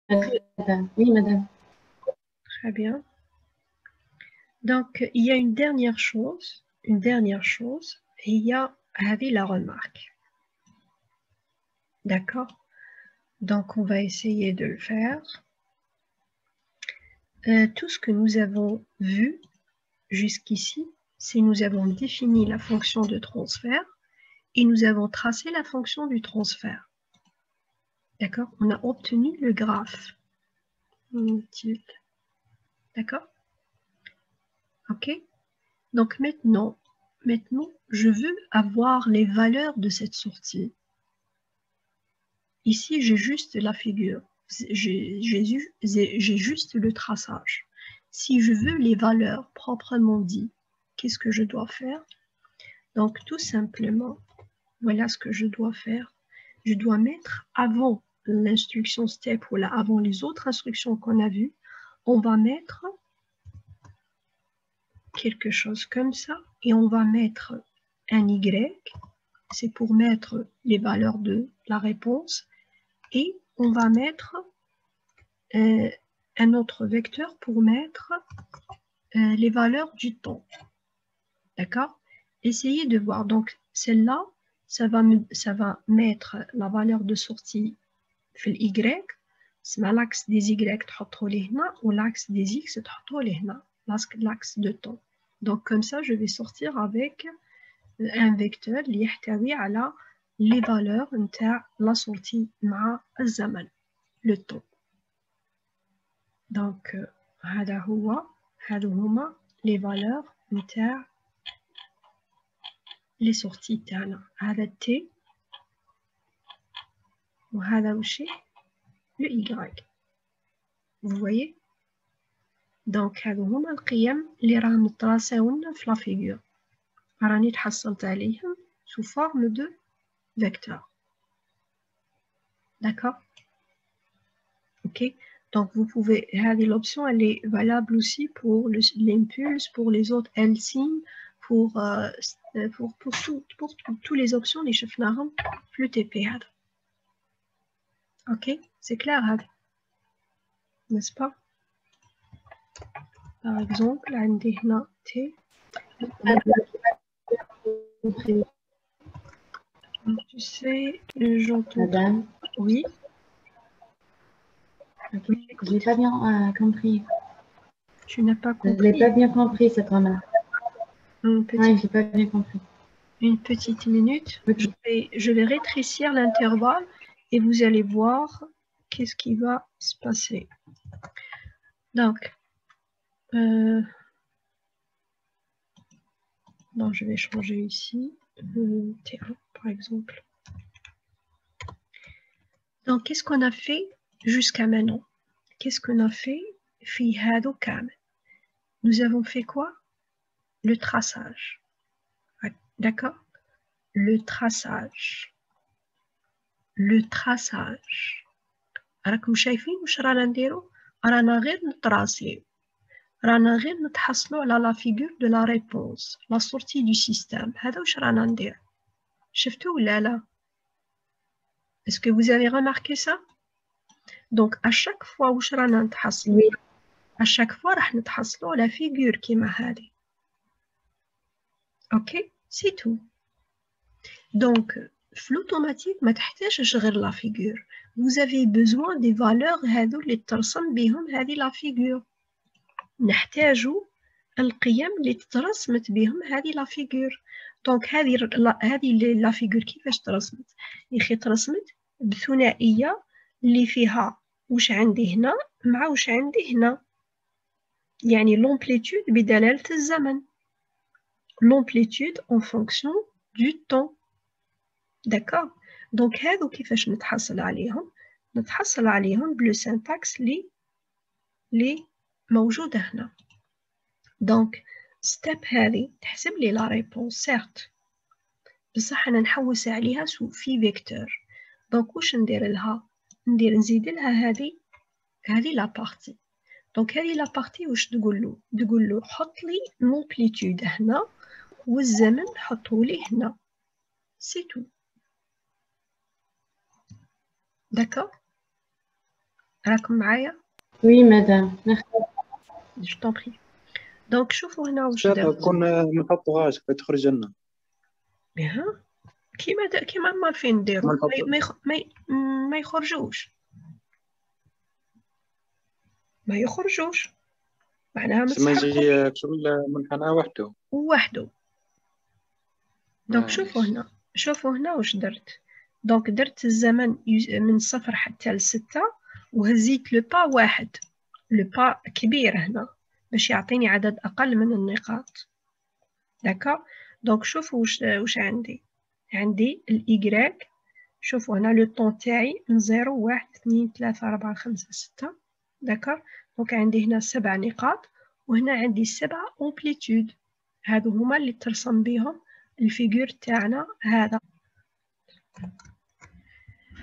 madame. Oui, madame. Très bien. Donc, il y a une dernière chose, et il y a la remarque. D'accord? Donc, on va essayer de le faire. Tout ce que nous avons vu jusqu'ici, c'est nous avons défini la fonction de transfert et nous avons tracé la fonction du transfert. D'accord? On a obtenu le graphe. D'accord? Ok? Donc maintenant, je veux avoir les valeurs de cette sortie. Ici, j'ai juste la figure. J'ai juste le traçage. Si je veux les valeurs proprement dit, qu'est-ce que je dois faire? Donc, tout simplement, voilà ce que je dois faire. Je dois mettre avant l'instruction step ou là, avant les autres instructions qu'on a vues, on va mettre quelque chose comme ça et on va mettre un Y, c'est pour mettre les valeurs de la réponse et on va mettre un autre vecteur pour mettre les valeurs du temps. D'accord? Essayez de voir. Donc, celle-là, ça va mettre la valeur de sortie في Y. C'est l'axe des Y تحطوا لي هنا ou l'axe des X تحطوا لي هنا. L'axe de temps. Donc, comme ça, je vais sortir avec un vecteur اللي يحتوي على les valeurs نتاع la sortie مع الزمن, le temps. Donc, هادو هما les valeurs نتاع les sorties تاعنا. هذا T وهذا وشي le Y. Vous voyez? Donc, هادو هما القيم اللي راهم متراساو لنا في لا فيغور. راني تحصلت عليهم sous forme de vecteur. D'accord? Ok? Donc, vous pouvez, l'option, elle est valable aussi pour l'impulse, pour les autres L-signes, pour tous les options, les chefs-narums, plus TP. Ok? C'est clair, n'est-ce pas? Par exemple, عندي هنا T. Tu sais, j'entends. Madame. Oui. Okay. Je n'ai pas bien compris. Tu n'as pas compris. Je n'ai pas bien compris cette remarque. Oui, je n'ai pas bien compris. Une petite minute. Okay. Je vais rétrécir l'intervalle et vous allez voir qu'est-ce qui va se passer. Donc, non, je vais changer ici. T1, par exemple. Donc, qu'est-ce qu'on a fait jusqu'à maintenant? Qu'est-ce qu'on a fait? Fi hado kamel. Nous avons fait quoi? Le traçage. D'accord? Le traçage. Le traçage. راكم شايفين واش رانا نديرو؟ رانا غير نتراسيو. رانا غير نتحصلوا على لا فيغور دو لا ريبونس، لا سورتي دو سيستيم. هذا واش رانا ندير. شفتوا ولا لا؟ Est-ce que vous avez remarqué ça? Donc, à chaque fois واش رانا نتحصلوا؟ Oui. À chaque fois راح نتحصلوا على فيغور كيما هذه. OK? C'est tout. Donc, في l'automatique ما تحتاجش غير لا فيغور. Vous avez besoin des valeurs هذو اللي ترسم بهم هذه لا فيغور. نحتاجوا القيم اللي ترسمت بهم هذه لا فيغور. دونك هذه لا فيغور كيفاش ترسمت؟ يا ترسمت بثنائيه اللي فيها واش عندي هنا مع واش عندي هنا، يعني لومبليتود بدلاله الزمن، لومبليتود en fonction du temps. داكور؟ دونك هادو كيفاش نتحصل عليهم؟ نتحصل عليهم بلو سينتاكس لي موجوده هنا. دونك ستيب هذه تحسب لي لا ريبونس سيرت، بصح انا نحوس عليها في فيكتور. دونك واش ندير لها؟ نزيد لها هذه لا بارتي. دونك هذه لا بارتي واش تقول له حط لي لومبليتود هنا والزمن حطه لي هنا. سي تو. داكور؟ راكم معايا؟ Oui, madame. Merci. جو t'en prie. دونك شوفوا هنا واش سير درت. كون ما نحطوهاش تخرج لنا. بها كيما ما فين نديرو ما يخرجوش، ما يخرجوش معناها ما ما يجي تسحبهمش شغل منحنى وحده. وحده. دونك شوفوا هنا واش درت. دونك درت الزمن من 0 حتى ل6 وهزيت لو با 1. لو با كبير هنا باش يعطيني عدد أقل من النقاط. داكا. دونك شوفوا واش عندي الإيكغيك. شوفوا هنا لو طون تاعي من 0 1 2 3 4 5 6. داكا. دونك عندي هنا 7 نقاط وهنا عندي 7 أمبليتود. هادو هما اللي ترسم بيهم الفيجور تاعنا هذا.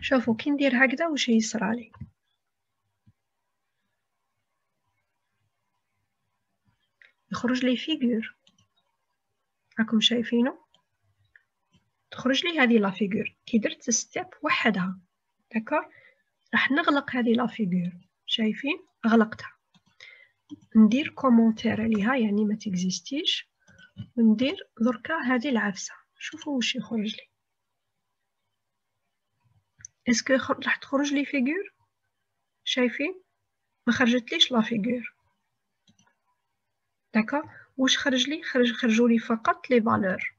شوفوا كي ندير هكذا واش يصرالي. يخرج لي فيجور، راكم شايفينه؟ تخرج لي هذه لا فيجور كي درت ستيب وحدها. داكور. راح نغلق هذه لا فيجور، شايفين؟ غلقتها. ندير كومونتير عليها يعني ما تكزيستيش، وندير دركا هذه العفسه. شوفوا واش يخرج لي. اسكو راح تخرج لي فيجور؟ شايفين؟ ما خرجتليش لا فيجور. داكور. واش خرج لي؟ خرجوا لي فقط لي فالور.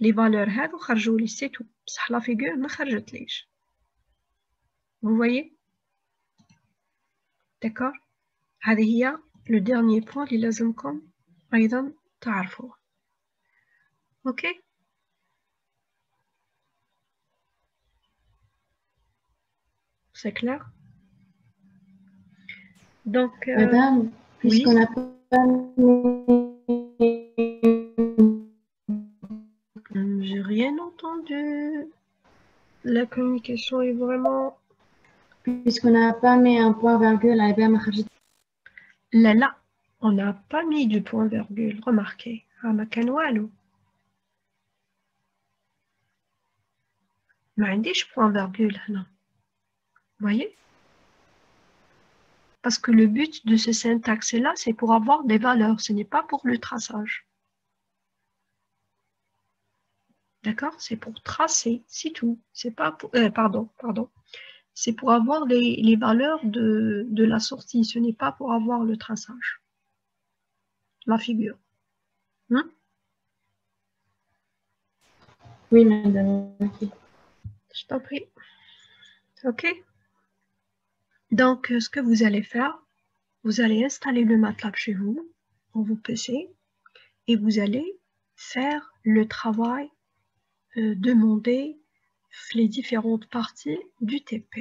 لي فالور هادو خرجوا لي سيتو، بصح لا فيجور ما خرجتليش. vous voyez؟ داكور. هذه هي لو ديرنيي بوين اللي لازمكم ايضا تعرفوه. اوكي. c'est clair. Donc Madame, puisqu'on n'a pas... J'ai rien entendu. La communication est vraiment... Puisqu'on n'a pas mis un point virgule, Là, on n'a pas mis du point virgule. Remarquez. ما كان والو. ما عنديش point virgule هنا. Voyez? Parce que le but de ce syntaxe-là, c'est pour avoir des valeurs. Ce n'est pas pour le traçage. D'accord? C'est pour tracer, c'est tout. C'est pas pour... pardon. C'est pour avoir les valeurs de la sortie. Ce n'est pas pour avoir le traçage. La figure. Oui, madame. Okay. Je t'en prie. Ok. Donc, ce que vous allez faire, vous allez installer le MATLAB chez vous, dans vos PC, et vous allez faire le travail demandé les différentes parties du TP.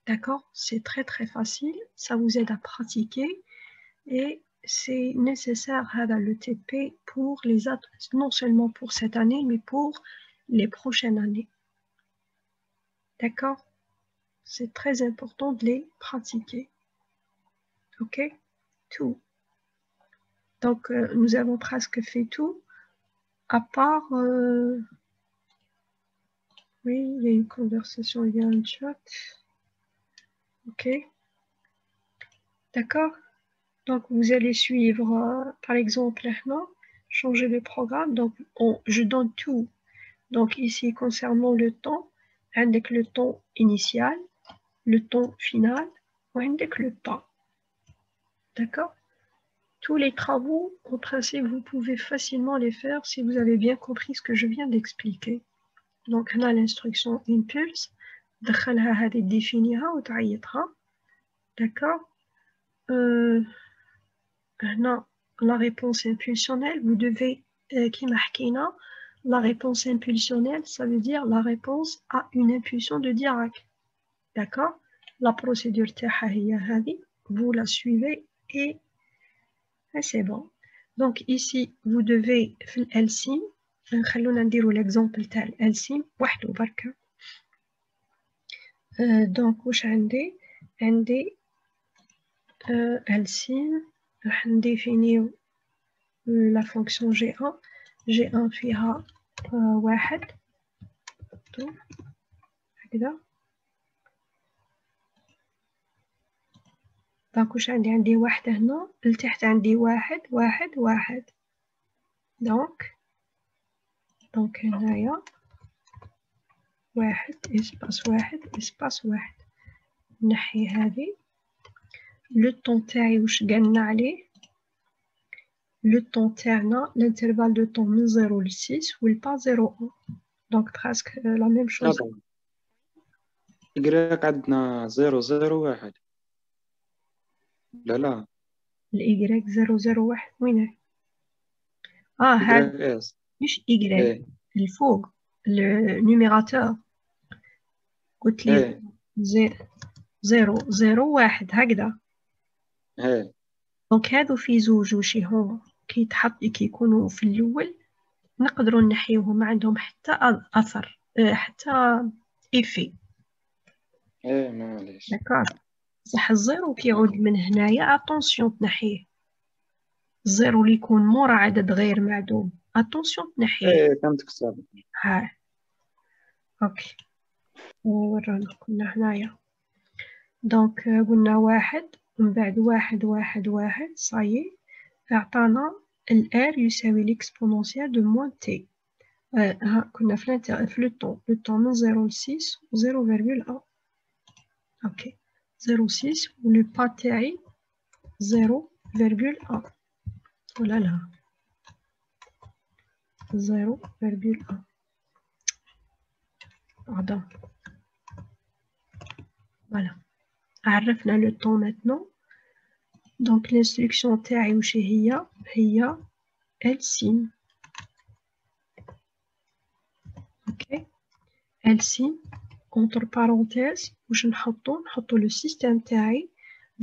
D'accord? C'est très très facile, ça vous aide à pratiquer et c'est nécessaire le TP pour les non seulement pour cette année, mais pour les prochaines années. D'accord? C'est très important de les pratiquer. Ok? Tout. Donc, nous avons presque fait tout, à part... oui, il y a une conversation, il y a un chat. Ok? D'accord? Donc, vous allez suivre, par exemple, maintenant, changer le programme. Donc, je donne tout. Donc, ici, concernant le temps, avec le temps initial, le temps final, ou avec le temps. D'accord? Tous les travaux, en principe, vous pouvez facilement les faire si vous avez bien compris ce que je viens d'expliquer. Donc, on a l'instruction impulse. دخلها هذه définira وتعيطها. D'accord? هنا la réponse impulsionnelle, vous devez, كيما حكينا, la réponse impulsionnelle, ça veut dire la réponse à une impulsion de Dirac. D'accord? La procédure تاعها هي هذه, vous la suivez et c'est bon. Donc ici, vous devez في الألسين, خلونا نديرو l'exemple تاع الألسين وحده بركة. Donc واش عندي ألسين راح نديفينيو la fonction G1 فيها واحد هكذا دونك واش عندي واحدة هنا لتحت عندي واحد واحد واحد دونك هنايا واحد اسباس واحد اسباس واحد نحي هذه لو طون تاعي واش قالنا عليه لو طون تاعنا الانترفال دو طون من 0 ل 6 والبا 0 دونك براسك لا ميم شوز إكراك عندنا 0 0 1 لا الإيكغيك 0 0 1 وينه هاد إكراك إس مش إيكغيك إيه الفوق النيميراتور قلت لي إيه 0 0 1 هكذا إيه دونك هادو في زوج وشي هما كي يكونوا في الأول نقدروا نحيوهم ما عندهم حتى أثر حتى إيفي إيه معليش داكار بصح الزيرو كيعود من هنايا اتونسيون تنحيه الزيرو اللي يكون مورا عدد غير معدوم اتونسيون تنحيه إيه فهمتك صافي ها اوكي ورانا كنا هنايا دونك قلنا واحد من بعد واحد واحد واحد صايي اعطانا الار يساوي ليكسبونونسيال دو موان تي ها كنا في لو طون من 0 ل 6 و 0,1 اوكي 0,6 و لو با تاعي 0,1 ولا لا 0,1 pardon voilà عرفنا لو طون maintenant donc l'instruction تاعي وش هي LCIM ok LCIM entre parenthèses واش نحطو لو سيستم تاعي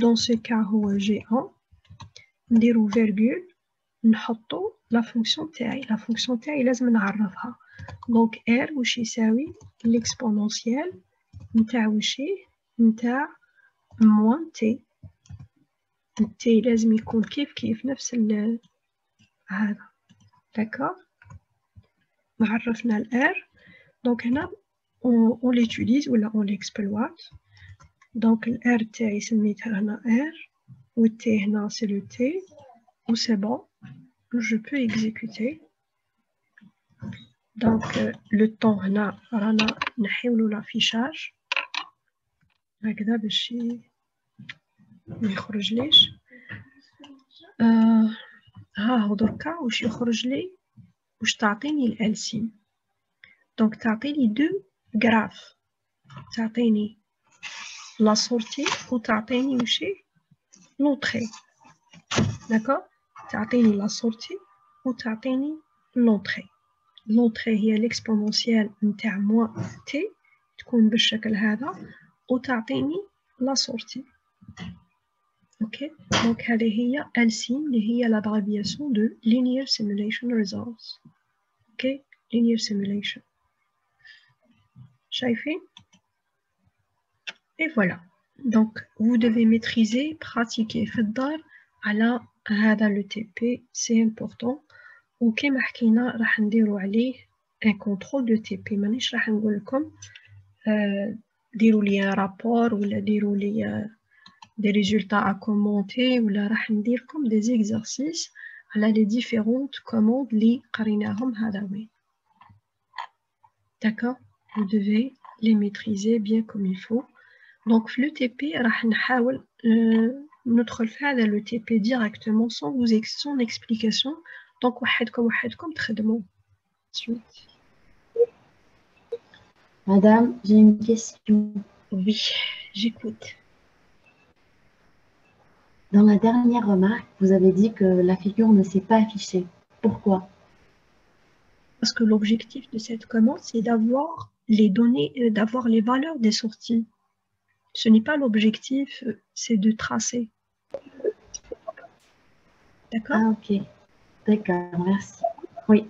dans ce cas هو G1 نديرو فيرغول نحطو لا فونكسيون تاعي لا فونكسيون تاعي لازم نعرفها دونك R واش يساوي ليكسبونونسيال نتاع وشي نتاع موان تي التي لازم يكون كيف نفس هذا داكور عرفنا الار دونك هنا on l'utilise ولا on l'exploite دونك الار تاعي سميتها هنا ار والتي هنا سي لو تي و سي بون je peux exécuter دونك لو طون هنا رانا نحيولو لافيشاج هكذا باش ما يخرجليش ها هو دركا واش يخرج لي واش تعطيني الالسيم دونك تعطيني دو غراف تعطيني لا سورتي وتعطيني وشي لونطري داكور تعطيني لا سورتي وتعطيني لونطري لونطري هي ليكسبونونسيال نتاع موان تي تكون بالشكل هذا وتعطيني لا سورتي اوكي دونك هذه هي LCIM اللي هي l'abréviation de linear simulation results اوكي linear simulation شايفين et voilà donc vous devez maîtriser pratiquer في الدار على هذا le TP c'est important وكما حكينا راح نديرو عليه un contrôle de TP مانيش راح نقول لكم ديروا لي رابور ولا ديروا لي des résultats à commenter ولا راح نديركم des exercices على les différentes commandes اللي قريناهم هذا وين d'accord vous devez les maîtriser bien comme il faut donc في le TP راح نحاول ندخل في هذا le TP directement sans explication donc وحدكم تخدموا ensuite Madame, j'ai une question. oui j'écoute. Dans la dernière remarque, vous avez dit que la figure ne s'est pas affichée. Pourquoi? Parce que l'objectif de cette commande, c'est d'avoir les données, d'avoir les valeurs des sorties. Ce n'est pas l'objectif, c'est de tracer. D'accord? Ah, ok. D'accord, merci. Oui.